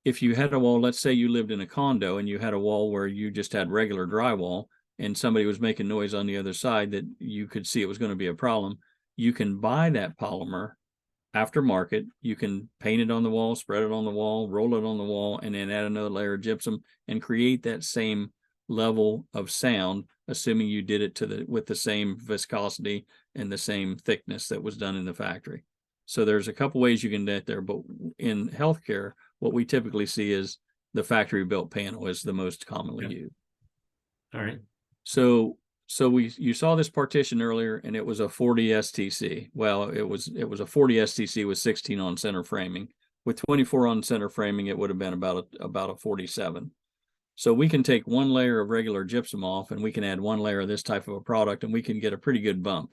If you had a wall, let's say you lived in a condo and you had a wall where you just had regular drywall and somebody was making noise on the other side that you could see it was going to be a problem, you can buy that polymer aftermarket. You can paint it on the wall, spread it on the wall, roll it on the wall, and then add another layer of gypsum and create that same level of sound, assuming you did it with the same viscosity and the same thickness that was done in the factory. So there's a couple ways you can get there, but in healthcare, what we typically see is the factory built panel is the most commonly used. All right. So you saw this partition earlier, and it was a 40 STC. Well, it was a 40 STC with 16 on center framing. With 24 on center framing, it would have been about a 47. So we can take 1 layer of regular gypsum off, and we can add 1 layer of this type of a product, and we can get a pretty good bump.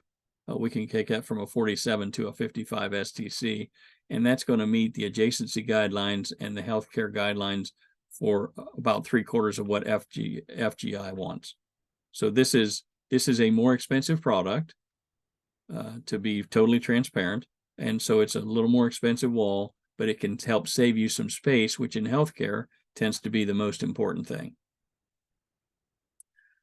We can take that from a 47 to a 55 STC, and that's going to meet the adjacency guidelines and the healthcare guidelines for about 3/4 of what FGI wants. So this is a more expensive product, to be totally transparent. And so it's a little more expensive wall, but it can help save you some space, which in healthcare tends to be the most important thing.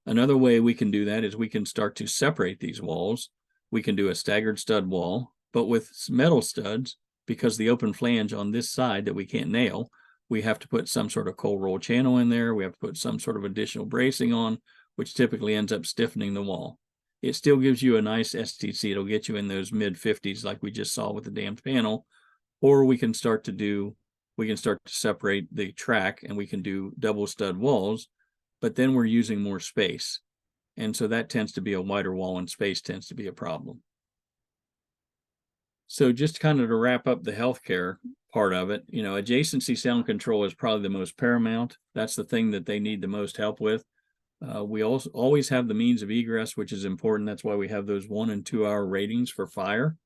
Another way we can do that is we can start to separate these walls. We can do a staggered stud wall, but with metal studs, because the open flange on this side that we can't nail, we have to put some sort of cold roll channel in there. We have to put some sort of additional bracing on, which typically ends up stiffening the wall. It still gives you a nice STC. It'll get you in those mid-50s like we just saw with the damped panel. Or we can start to separate the track, and we can do double stud walls, but then we're using more space. And so that tends to be a wider wall, and space tends to be a problem. So just kind of to wrap up the healthcare part of it, adjacency sound control is probably the most paramount. That's the thing that they need the most help with. We also always have the means of egress, which is important. That's why we have those 1 and 2 hour ratings for fire.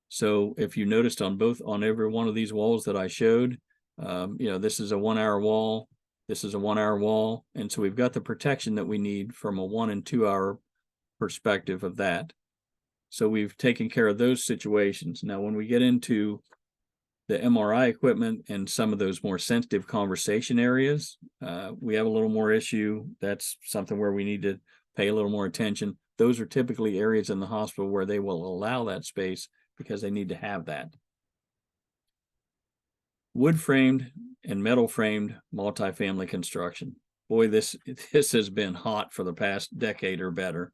So if you noticed on every one of these walls that I showed, this is a 1 hour wall. This is a 1 hour wall. And so we've got the protection that we need from a 1 and 2 hour perspective of that. So we've taken care of those situations. Now, when we get into the MRI equipment and some of those more sensitive conversation areas, we have a little more issue. That's something where we need to pay a little more attention. Those are typically areas in the hospital where they will allow that space because they need to have that. Wood framed and metal framed multifamily construction. Boy, this has been hot for the past decade or better.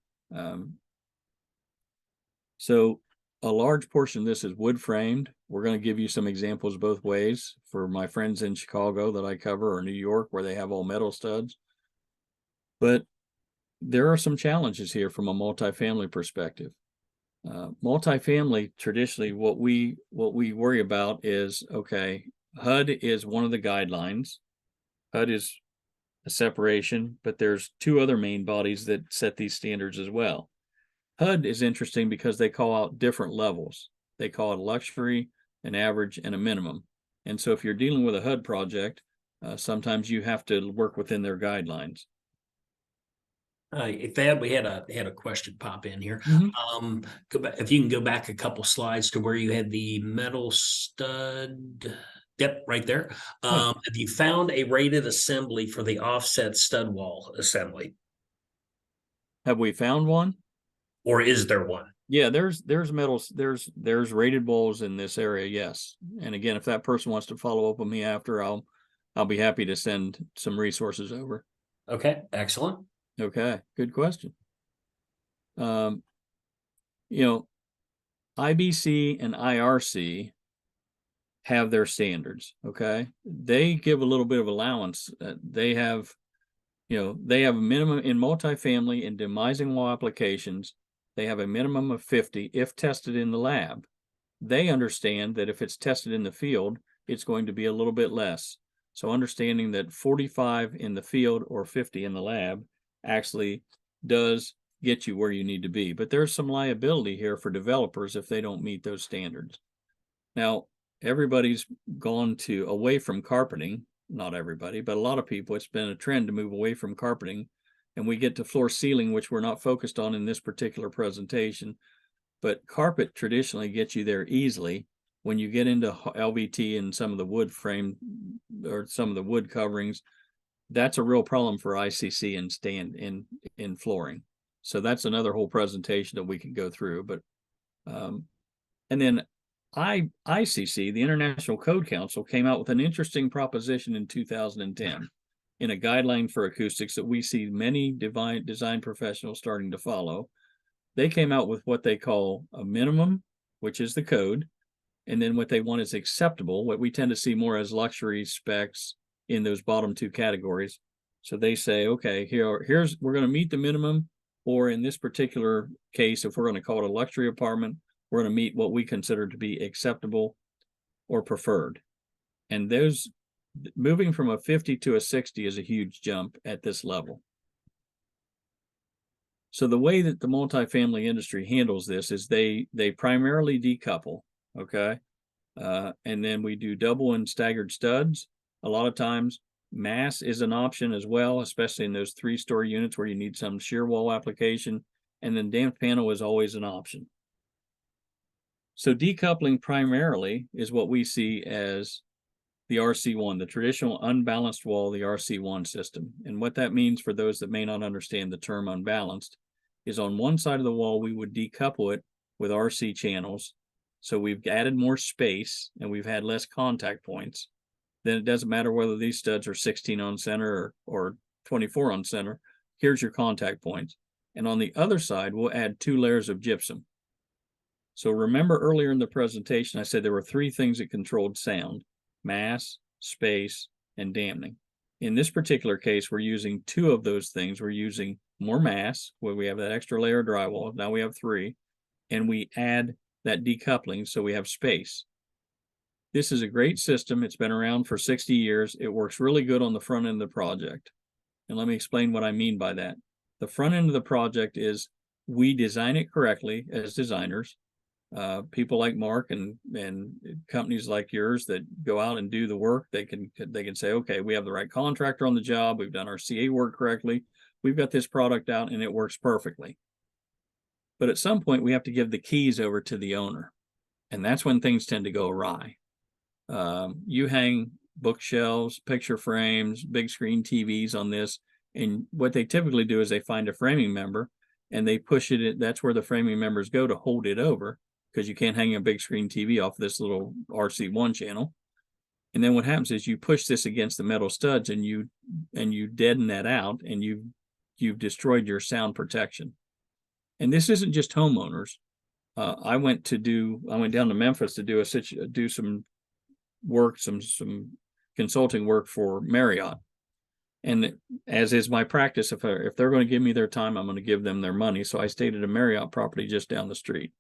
So a large portion of this is wood framed. We're going to give you some examples both ways for my friends in Chicago that I cover, or New York, where they have all metal studs. But there are some challenges here from a multifamily perspective. Multifamily, traditionally, what we worry about is, okay, HUD is one of the guidelines. HUD is a separation, but there's two other main bodies that set these standards as well. HUD is interesting because they call out different levels. They call it a luxury, an average, and a minimum. And so if you're dealing with a HUD project, sometimes you have to work within their guidelines. Thad, we had a question pop in here. Mm-hmm. Go back, if you can go back a couple slides to where you had the metal stud. Yep, right there. Have you found a rated assembly for the offset stud wall assembly? Have we found one? Or is there one? Yeah, there's metals, there's rated walls in this area, yes. And again, if that person wants to follow up with me after, I'll be happy to send some resources over. Okay, excellent. Okay, good question. You know, IBC and IRC have their standards, okay? They give a little bit of allowance. They have a minimum in multifamily and demising wall applications. They have a minimum of 50 if tested in the lab. They understand that if it's tested in the field, it's going to be a little bit less. So understanding that 45 in the field or 50 in the lab actually does get you where you need to be. But there's some liability here for developers if they don't meet those standards. Now, everybody's gone away from carpeting. Not everybody, but a lot of people, it's been a trend to move away from carpeting. And we get to floor ceiling, which we're not focused on in this particular presentation. But carpet traditionally gets you there easily. When you get into LVT and some of the wood frame or some of the wood coverings, that's a real problem for ICC and stand in flooring. So that's another whole presentation that we can go through. But and then ICC, the International Code Council, came out with an interesting proposition in 2010 in a guideline for acoustics that we see many design professionals starting to follow. They came out with what they call a minimum, which is the code, and then what they want is acceptable, what we tend to see more as luxury specs in those bottom two categories. So they say, okay, here's we're going to meet the minimum, or in this particular case, if we're going to call it a luxury apartment, we're going to meet what we consider to be acceptable or preferred. And those, moving from a 50 to a 60 is a huge jump at this level. So the way that the multifamily industry handles this is they primarily decouple, okay? And then we do double and staggered studs. A lot of times mass is an option as well, especially in those 3-story units where you need some shear wall application. And then damped panel is always an option. So decoupling primarily is what we see as the RC1, the traditional unbalanced wall, the RC1 system. And what that means for those that may not understand the term unbalanced is on one side of the wall, we would decouple it with RC channels. So we've added more space and we've had less contact points. Then it doesn't matter whether these studs are 16 on center or 24 on center. Here's your contact points. And on the other side, we'll add 2 layers of gypsum. So remember earlier in the presentation, I said there were 3 things that controlled sound: mass, space, and dampening. In this particular case, we're using 2 of those things. We're using more mass, where we have that extra layer of drywall. Now we have 3, and we add that decoupling, so we have space. This is a great system. It's been around for 60 years. It works really good on the front end of the project. And let me explain what I mean by that. The front end of the project is we design it correctly as designers. People like Mark and companies like yours that go out and do the work, they can say, okay, we have the right contractor on the job. We've done our CA work correctly. We've got this product out and it works perfectly. But at some point we have to give the keys over to the owner. And that's when things tend to go awry. You hang bookshelves, picture frames, big screen TVs on this. And what they typically do is they find a framing member and they push it. That's where the framing members go to hold it over, because you can't hang a big screen TV off this little RC1 channel. And then what happens is you push this against the metal studs and you deaden that out, and you've destroyed your sound protection. And this isn't just homeowners. I went down to Memphis to do some work, some consulting work for Marriott. And as is my practice, if they're going to give me their time, I'm going to give them their money. So I stayed at a Marriott property just down the street.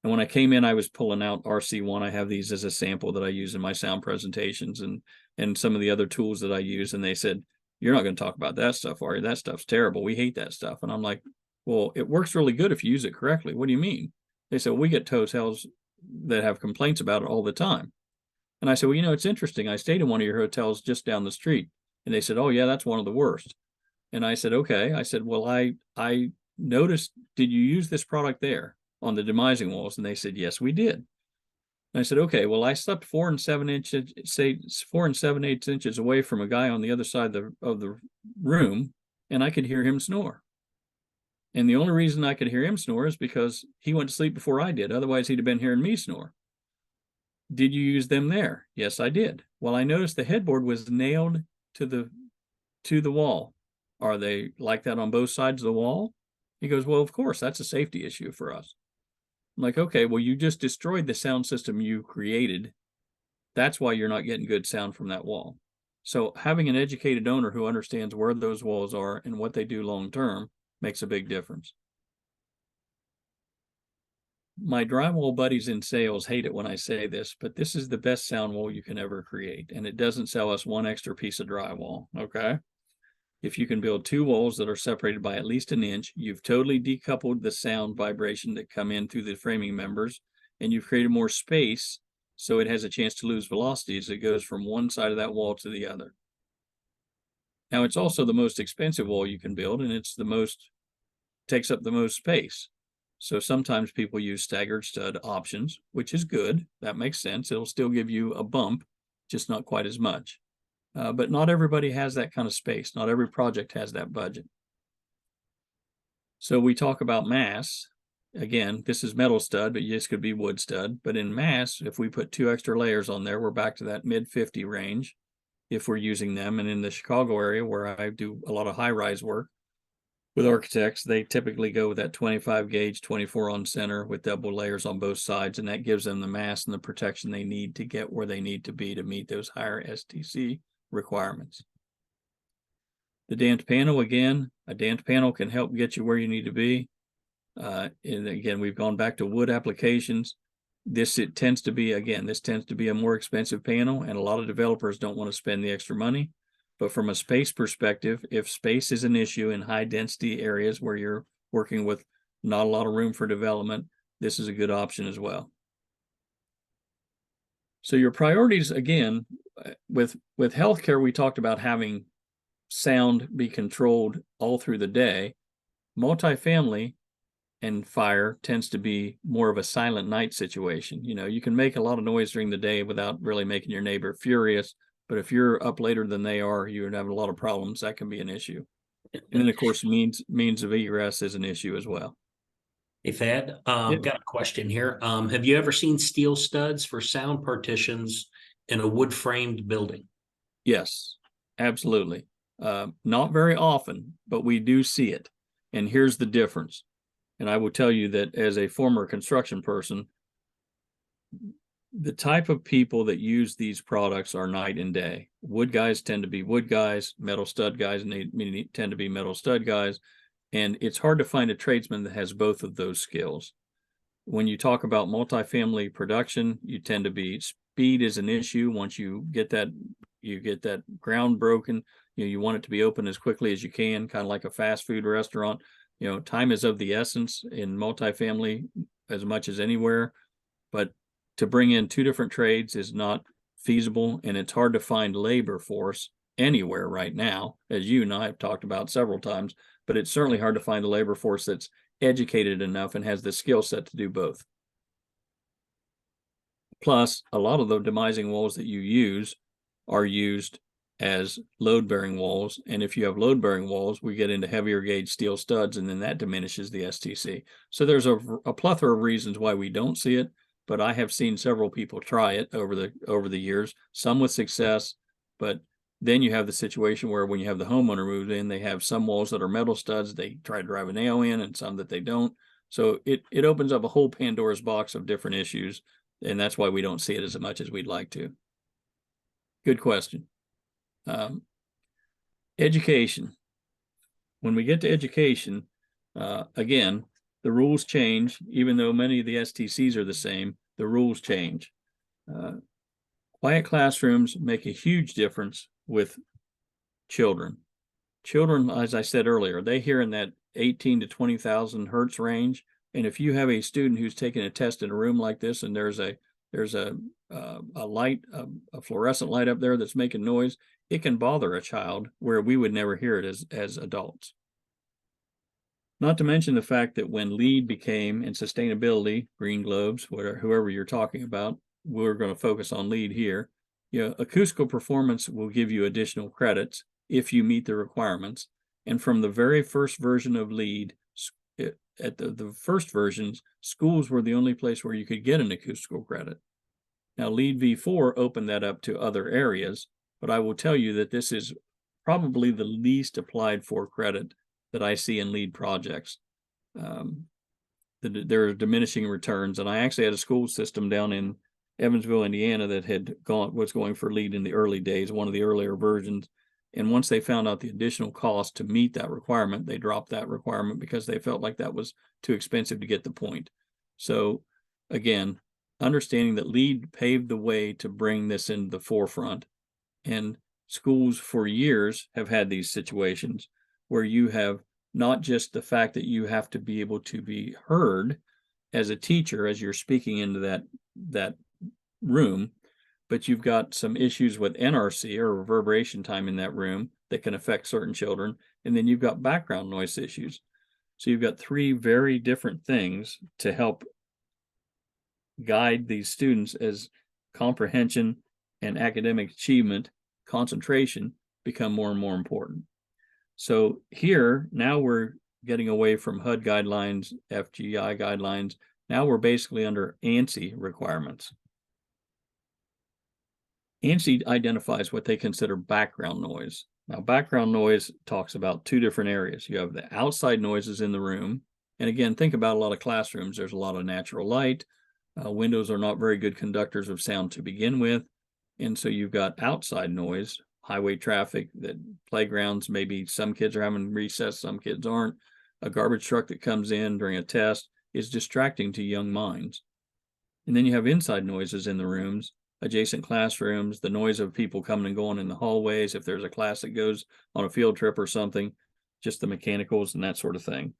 And when I came in, I was pulling out RC1. I have these as a sample that I use in my sound presentations and some of the other tools that I use. And they said, "You're not going to talk about that stuff, are you? That stuff's terrible. We hate that stuff." And I'm like, "Well, it works really good if you use it correctly. What do you mean?" They said, "We get hotels that have complaints about it all the time." And I said, "Well, it's interesting. I stayed in one of your hotels just down the street." And they said, "Oh yeah, that's one of the worst." And I said, "Okay." I said, "Well, I noticed, did you use this product there on the demising walls?" And they said, "Yes, we did." And I said, "Okay, well, I slept 4 7/8 inches away from a guy on the other side of the room, and I could hear him snore. And the only reason I could hear him snore is because he went to sleep before I did. Otherwise, he'd have been hearing me snore. Did you use them there?" "Yes, I did." "Well, I noticed the headboard was nailed to the wall. Are they like that on both sides of the wall?" He goes, "Well, of course, that's a safety issue for us." I'm like, "Okay, well, you just destroyed the sound system you created. That's why you're not getting good sound from that wall." So having an educated owner who understands where those walls are and what they do long term makes a big difference. My drywall buddies in sales hate it when I say this, but this is the best sound wall you can ever create, and it doesn't sell us one extra piece of drywall, okay? If you can build 2 walls that are separated by at least an inch, you've totally decoupled the sound vibration that come in through the framing members, and you've created more space so it has a chance to lose velocity as it goes from one side of that wall to the other. Now, it's also the most expensive wall you can build, and takes up the most space. So sometimes people use staggered stud options, which is good. That makes sense. It'll still give you a bump, just not quite as much. But not everybody has that kind of space. Not every project has that budget. So we talk about mass. Again, this is metal stud, but this could be wood stud. But in mass, if we put 2 extra layers on there, we're back to that mid-50 range if we're using them. And in the Chicago area, where I do a lot of high-rise work with architects, they typically go with that 25 gauge, 24 on center with double layers on both sides. And that gives them the mass and the protection they need to get where they need to be to meet those higher STC requirements. The damped panel, again, a damped panel can help get you where you need to be. And again, we've gone back to wood applications. This tends to be a more expensive panel, and a lot of developers don't want to spend the extra money. But from a space perspective, if space is an issue in high density areas where you're working with not a lot of room for development, this is a good option as well. So your priorities, again, with healthcare, we talked about having sound be controlled all through the day. Multifamily and fire tends to be more of a silent night situation. You can make a lot of noise during the day without really making your neighbor furious. But if you're up later than they are, you would have a lot of problems. That can be an issue. And then, of course, means of egress is an issue as well. Hey, Thad, Yeah. got a question here. Have you ever seen steel studs for sound partitions in a wood framed building? Yes, absolutely. Not very often, but we do see it. And here's the difference. And I will tell you that as a former construction person, the type of people that use these products are night and day. Wood guys tend to be wood guys, metal stud guys tend to be metal stud guys. And it's hard to find a tradesman that has both of those skills. When you talk about multifamily production, you tend to be, speed is an issue. Once you get that ground broken, you want it to be open as quickly as you can, kind of like a fast food restaurant. Time is of the essence in multifamily as much as anywhere, but to bring in 2 different trades is not feasible, and it's hard to find labor force anywhere right now, as you and I have talked about several times, but it's certainly hard to find a labor force that's educated enough and has the skill set to do both. Plus, a lot of the demising walls that you use are used as load-bearing walls. And if you have load-bearing walls, we get into heavier gauge steel studs, and then that diminishes the STC. So there's a plethora of reasons why we don't see it, but I have seen several people try it over the years, some with success, but then you have the situation where when you have the homeowner move in, they have some walls that are metal studs, they try to drive a nail in, and some that they don't. So it opens up a whole Pandora's box of different issues, and that's why we don't see it as much as we'd like to. Good question. Education. When we get to education, again, the rules change. Even though many of the STCs are the same, the rules change. Quiet classrooms make a huge difference with children. Children, as I said earlier, they hear in that 18 to 20,000 hertz range. And if you have a student who's taking a test in a room like this, and there's a light, a fluorescent light up there that's making noise, it can bother a child where we would never hear it as adults. Not to mention the fact that when LEED became, and sustainability, Green Globes, whoever you're talking about, we're going to focus on LEED here. Acoustical performance will give you additional credits if you meet the requirements. And from the very first version of LEED, at the first versions, schools were the only place where you could get an acoustical credit. Now, LEED v4 opened that up to other areas, but I will tell you that this is probably the least applied for credit that I see in LEED projects. There are diminishing returns, and I actually had a school system down in Evansville, Indiana, that was going for LEED in the early days, one of the earlier versions. And once they found out the additional cost to meet that requirement, they dropped that requirement because they felt like that was too expensive to get the point. So again, understanding that LEED paved the way to bring this into the forefront. And schools for years have had these situations where you have not just the fact that you have to be able to be heard as a teacher as you're speaking into that room, but you've got some issues with NRC or reverberation time in that room that can affect certain children. And then you've got background noise issues. So you've got three very different things to help guide these students as comprehension and academic achievement, concentration become more and more important. So here, now we're getting away from HUD guidelines, FGI guidelines. Now we're basically under ANSI requirements. ANSI identifies what they consider background noise. Now, background noise talks about two different areas. You have the outside noises in the room. And again, think about a lot of classrooms. There's a lot of natural light. Windows are not very good conductors of sound to begin with. And so you've got outside noise, highway traffic, that playgrounds, maybe some kids are having recess, some kids aren't. A garbage truck that comes in during a test is distracting to young minds. And then you have inside noises in the rooms, adjacent classrooms, the noise of people coming and going in the hallways, if there's a class that goes on a field trip or something, just the mechanicals and that sort of thing.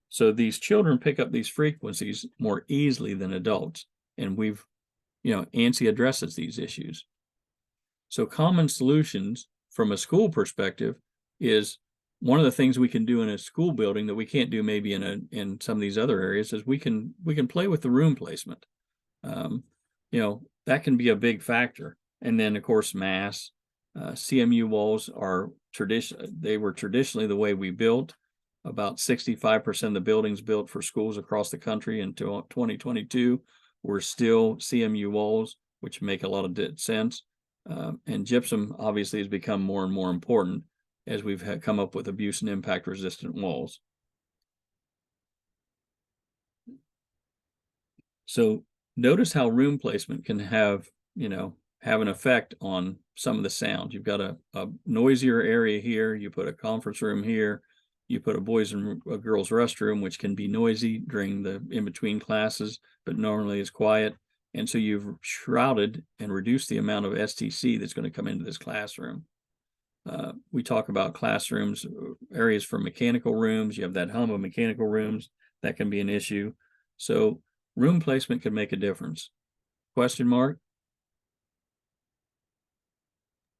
So these children pick up these frequencies more easily than adults. And ANSI addresses these issues. So common solutions from a school perspective is one of the things we can do in a school building that we can't do maybe in some of these other areas is we can play with the room placement. That can be a big factor. And then of course, mass, CMU walls are they were traditionally the way we built. About 65% of the buildings built for schools across the country until 2022 were still CMU walls, which make a lot of sense. And gypsum obviously has become more and more important as we've come up with abuse and impact resistant walls. So notice how room placement can have an effect on some of the sound. You've got a noisier area here. You put a conference room here. You put a boys and a girls restroom, which can be noisy during the in-between classes, but normally is quiet. And so you've shrouded and reduced the amount of STC that's going to come into this classroom. We talk about classrooms, areas for mechanical rooms. You have that hum of mechanical rooms. That can be an issue. So room placement can make a difference. Question mark?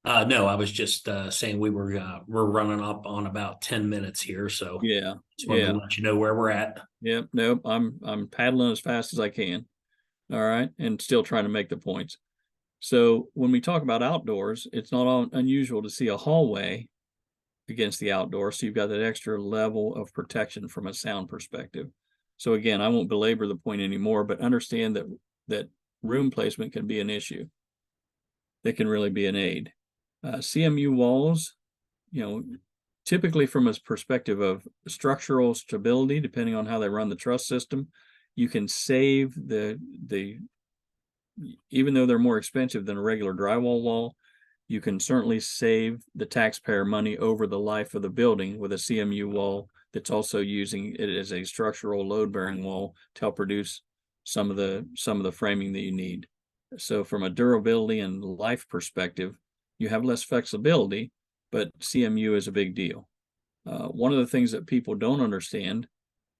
No, I was just saying we're running up on about 10 minutes here, so Yeah, just wanted to yeah, let you know where we're at. yep, nope, I'm paddling as fast as I can. All right, and still trying to make the points. So when we talk about outdoors, it's not unusual to see a hallway against the outdoor. So you've got that extra level of protection from a sound perspective. So again, I won't belabor the point anymore, but understand that room placement can be an issue. That can really be an aid. CMU walls, you know, typically from a perspective of structural stability, depending on how they run the truss system, you can save even though they're more expensive than a regular drywall wall, you can certainly save the taxpayer money over the life of the building with a CMU wall that's also using it as a structural load bearing wall to help reduce some of the framing that you need. So from a durability and life perspective, you have less flexibility, but CMU is a big deal. One of the things that people don't understand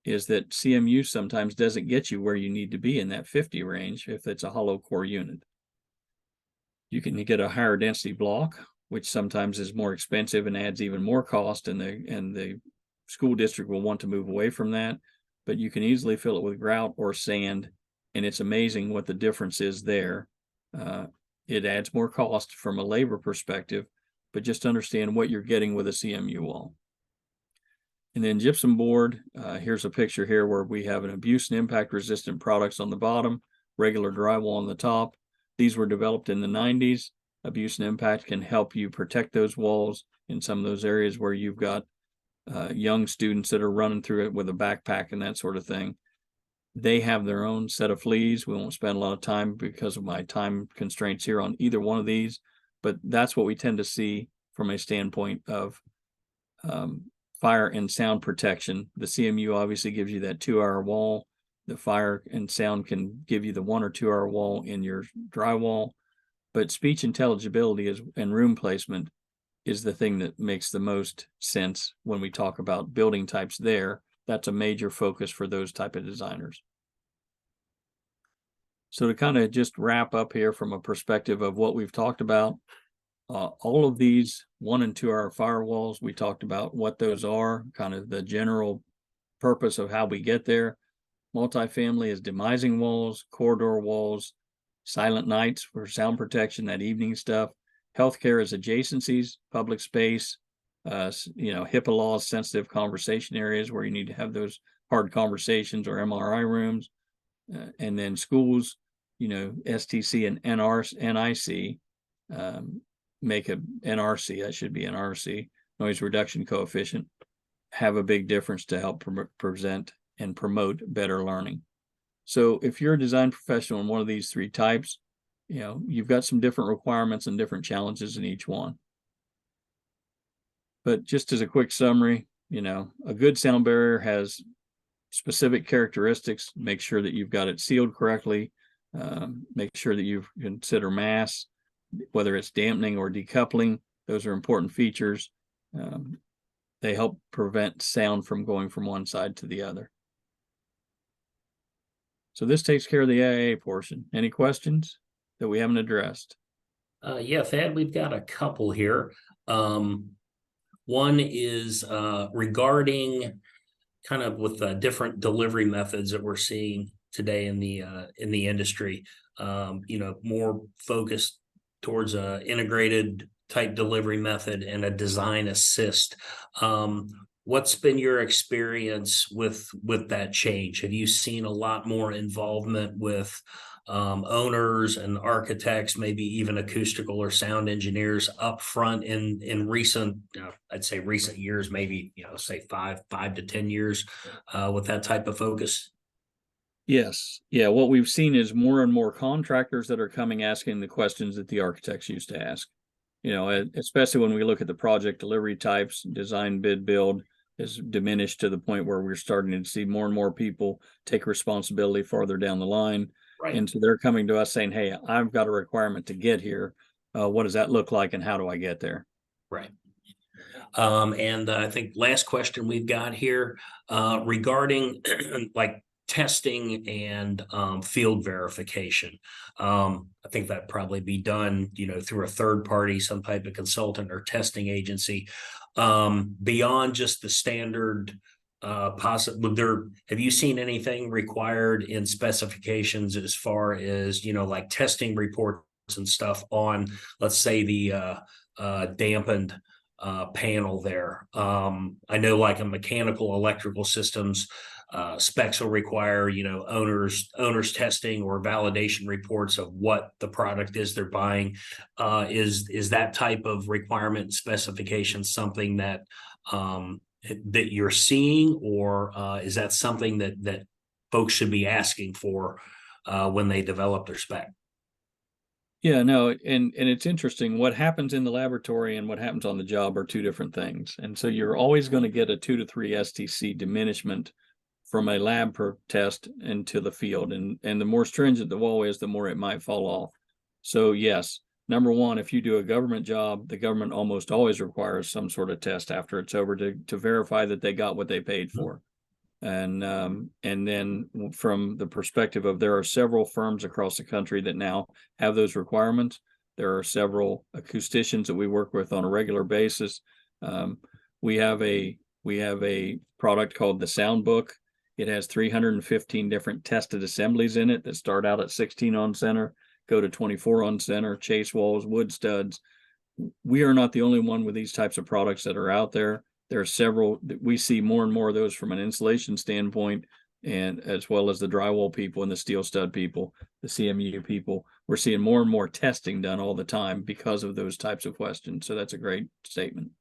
is that CMU sometimes doesn't get you where you need to be in that 50 range if it's a hollow core unit. You can get a higher density block, which sometimes is more expensive and adds even more cost, and the school district will want to move away from that. But you can easily fill it with grout or sand, and it's amazing what the difference is there. It adds more cost from a labor perspective, but just understand what you're getting with a CMU wall. And then gypsum board, here's a picture here where we have an abuse and impact resistant products on the bottom, regular drywall on the top. These were developed in the 90s. Abuse and impact can help you protect those walls in some of those areas where you've got young students that are running through it with a backpack and that sort of thing. They have their own set of fleas. We won't spend a lot of time because of my time constraints here on either one of these, but that's what we tend to see from a standpoint of fire and sound protection. The CMU obviously gives you that 2-hour wall. The fire and sound can give you the 1 or 2 hour wall in your drywall, but speech intelligibility and room placement is the thing that makes the most sense when we talk about building types there. That's a major focus for those type of designers. So to kind of just wrap up here from a perspective of what we've talked about, all of these 1 and 2 hour firewalls, we talked about what those are, kind of the general purpose of how we get there. Multifamily is demising walls, corridor walls, silent nights for sound protection, that evening stuff. Healthcare is adjacencies, public space, HIPAA laws, sensitive conversation areas where you need to have those hard conversations, or MRI rooms. And then schools, STC and NIC, make a NRC, that should be NRC, noise reduction coefficient, have a big difference to help present and promote better learning. So if you're a design professional in one of these 3 types, you've got some different requirements and different challenges in each one. But just as a quick summary, a good sound barrier has specific characteristics. Make sure that you've got it sealed correctly. Make sure that you consider mass, whether it's dampening or decoupling. Those are important features. They help prevent sound from going from one side to the other. So this takes care of the AIA portion. Any questions that we haven't addressed? Yeah, Thad, we've got a couple here. One is regarding kind of with the different delivery methods that we're seeing today in the industry. More focused towards a integrated type delivery method and a design assist. What's been your experience with that change? Have you seen a lot more involvement with owners and architects, maybe even acoustical or sound engineers up front in recent, I'd say recent years, maybe, say 5 to 10 years with that type of focus? Yes. Yeah. What we've seen is more and more contractors that are coming asking the questions that the architects used to ask. Especially when we look at the project delivery types, design, bid, build has diminished to the point where we're starting to see more and more people take responsibility farther down the line. Right. And so they're coming to us saying, hey, I've got a requirement to get here. What does that look like and how do I get there? Right. And I think last question we've got here regarding like testing and field verification. I think that'd probably be done, through a third party, some type of consultant or testing agency. Beyond just the standard have you seen anything required in specifications as far as, like testing reports and stuff on, let's say, the dampened panel there? I know, like, a mechanical electrical systems specs will require, owners testing or validation reports of what the product is they're buying. Is that type of requirement and specification something that that you're seeing, or is that something that folks should be asking for when they develop their spec? Yeah, no, and it's interesting. What happens in the laboratory and what happens on the job are two different things. And so you're always going to get a 2 to 3 STC diminishment from a lab per test into the field. And the more stringent the wall is, the more it might fall off. So yes, number one, if you do a government job, the government almost always requires some sort of test after it's over to verify that they got what they paid for. And then from the perspective of, there are several firms across the country that now have those requirements. There are several acousticians that we work with on a regular basis. We have a product called the Sound Book. It has 315 different tested assemblies in it that start out at 16 on center, go to 24 on center, chase walls, wood studs. We are not the only one with these types of products that are out there. There are several that we see more and more of those from an insulation standpoint, and as well as the drywall people and the steel stud people, the CMU people. We're seeing more and more testing done all the time because of those types of questions. So that's a great statement.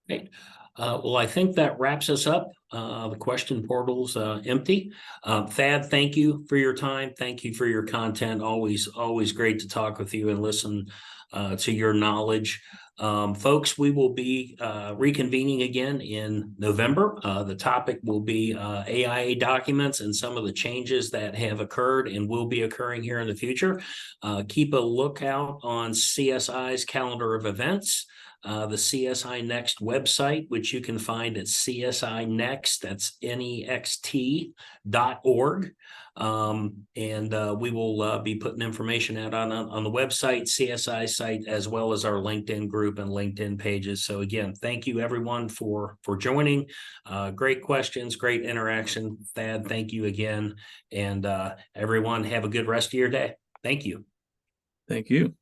Great. Well, I think that wraps us up. The question portal's empty. Thad, thank you for your time. Thank you for your content. Always great to talk with you and listen to your knowledge. Folks, we will be reconvening again in November. The topic will be AIA documents and some of the changes that have occurred and will be occurring here in the future. Keep a lookout on CSI's calendar of events. The CSINext website, which you can find at CSINext, that's next.org. And we will be putting information out on the website, CSI site, as well as our LinkedIn group and LinkedIn pages. So again, thank you everyone for joining. Great questions, great interaction. Thad, thank you again. And everyone, have a good rest of your day. Thank you. Thank you.